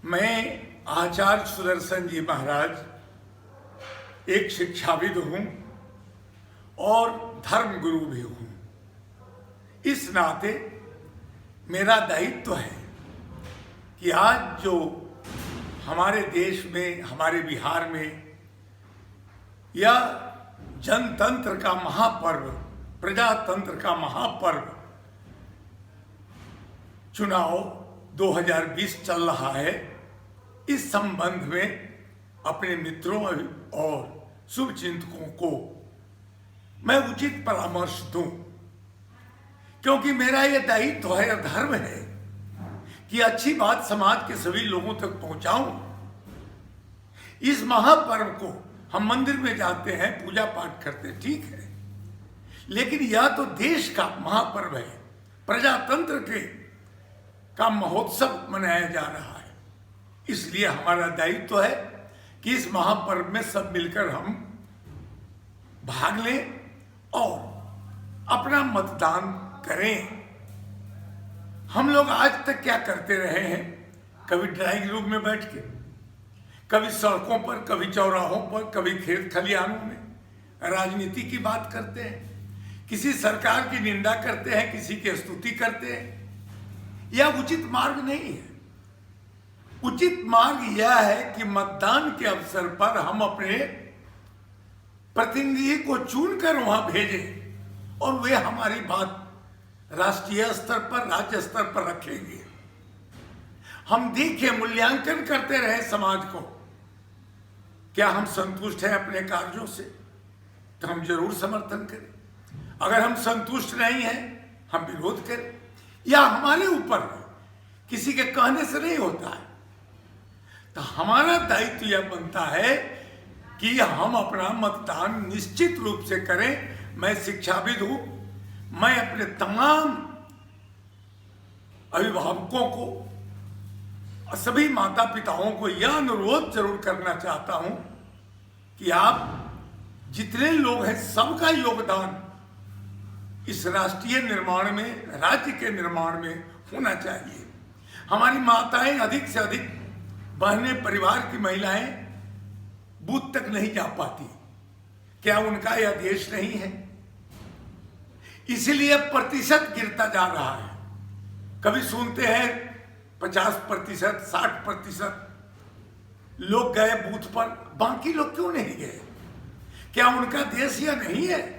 मैं आचार्य सुदर्शन जी महाराज एक शिक्षाविद हूँ और धर्म गुरु भी हूँ। इस नाते मेरा दायित्व है कि आज जो हमारे देश में, हमारे बिहार में या जनतंत्र का महापर्व, प्रजातंत्र का महापर्व चुनाव 2020 चल रहा है, इस संबंध में अपने मित्रों और शुभचिंतकों को मैं उचित परामर्श दूं, क्योंकि मेरा यह दायित्व है, धर्म है कि अच्छी बात समाज के सभी लोगों तक पहुंचाऊं। इस महापर्व को हम मंदिर में जाते हैं, पूजा पाठ करते हैं, ठीक है, लेकिन यह तो देश का महापर्व है, प्रजातंत्र का महोत्सव मनाया जा रहा है। इसलिए हमारा दायित्व है कि इस महापर्व में सब मिलकर हम भाग लें और अपना मतदान करें। हम लोग आज तक क्या करते रहे हैं, कभी ड्राइंग रूम में बैठ के, कभी सड़कों पर, कभी चौराहों पर, कभी खेत खलिहानों में राजनीति की बात करते हैं, किसी सरकार की निंदा करते हैं, किसी की स्तुति करते हैं। यह उचित मार्ग नहीं है। उचित मार्ग यह है कि मतदान के अवसर पर हम अपने प्रतिनिधि को चुनकर वहां भेजें और वे हमारी बात राष्ट्रीय स्तर पर, राज्य स्तर पर रखेंगे। हम देखें, मूल्यांकन करते रहे समाज को, क्या हम संतुष्ट हैं अपने कार्यों से, तो हम जरूर समर्थन करें। अगर हम संतुष्ट नहीं हैं, हम विरोध करें। या हमारे ऊपर किसी के कहने से नहीं होता है, तो हमारा दायित्व यह बनता है कि हम अपना मतदान निश्चित रूप से करें। मैं शिक्षाविद हूं, मैं अपने तमाम अभिभावकों को, सभी माता पिताओं को यह अनुरोध जरूर करना चाहता हूं कि आप जितने लोग हैं, सबका योगदान इस राष्ट्रीय निर्माण में, राज्य के निर्माण में होना चाहिए। हमारी माताएं अधिक से अधिक, बहनें, परिवार की महिलाएं बूथ तक नहीं जा पाती। क्या उनका यह देश नहीं है? इसीलिए प्रतिशत गिरता जा रहा है। कभी सुनते हैं 50%, 60% लोग गए बूथ पर, बाकी लोग क्यों नहीं गए? क्या उनका देश यह नहीं है?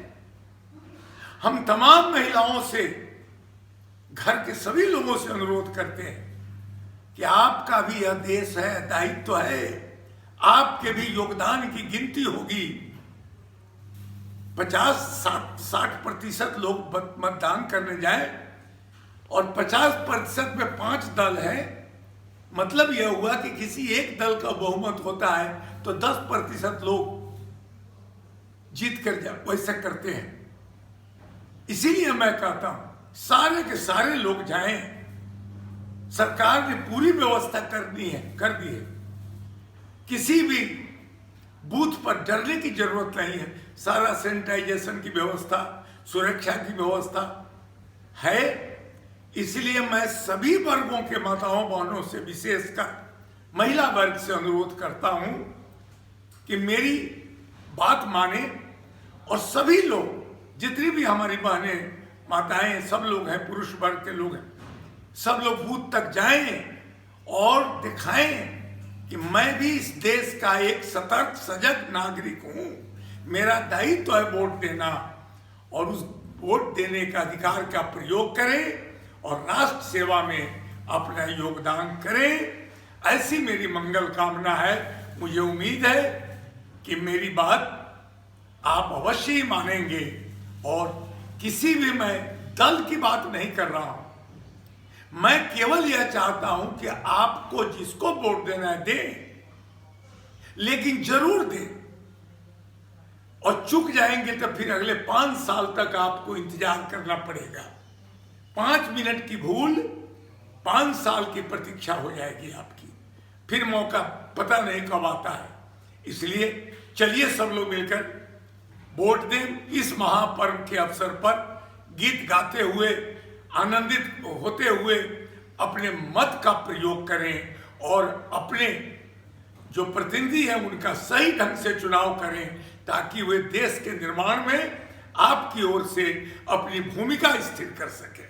हम तमाम महिलाओं से, घर के सभी लोगों से अनुरोध करते हैं कि आपका भी यह देश है, दायित्व है, आपके भी योगदान की गिनती होगी। 50-60% लोग मतदान करने जाए और 50% में 5 दल हैं, मतलब यह हुआ कि किसी एक दल का बहुमत होता है तो 10% लोग जीत कर जाए, वैसा करते हैं। इसीलिए मैं कहता हूं सारे के सारे लोग जाएं। सरकार ने पूरी व्यवस्था कर दी है। किसी भी बूथ पर डरने की जरूरत नहीं है। सारा सैनिटाइजेशन की व्यवस्था, सुरक्षा की व्यवस्था है। इसलिए मैं सभी वर्गों के माताओं बहनों से, विशेषकर महिला वर्ग से अनुरोध करता हूं कि मेरी बात माने और सभी लोग, जितनी भी हमारी बहनें, माताएं, सब लोग हैं, पुरुष वर्ग के लोग हैं, सब लोग बूथ तक जाएं और दिखाएं कि मैं भी इस देश का एक सतर्क, सजग नागरिक हूं। मेरा दायित्व है वोट देना, और उस वोट देने का अधिकार का प्रयोग करें और राष्ट्र सेवा में अपना योगदान करें। ऐसी मेरी मंगल कामना है। मुझे उम्मीद है कि मेरी बात आप अवश्य ही मानेंगे। और किसी भी, मैं दल की बात नहीं कर रहा हूं, मैं केवल यह चाहता हूं कि आपको जिसको वोट देना है दें, लेकिन जरूर दें। और चूक जाएंगे तो फिर अगले 5 साल तक आपको इंतजार करना पड़ेगा। 5 मिनट की भूल 5 साल की प्रतीक्षा हो जाएगी आपकी, फिर मौका पता नहीं कब आता है। इसलिए चलिए सब लोग मिलकर वोट दें। इस महापर्व के अवसर पर गीत गाते हुए, आनंदित होते हुए अपने मत का प्रयोग करें और अपने जो प्रतिनिधि हैं उनका सही ढंग से चुनाव करें, ताकि वे देश के निर्माण में आपकी ओर से अपनी भूमिका स्थिर कर सकें।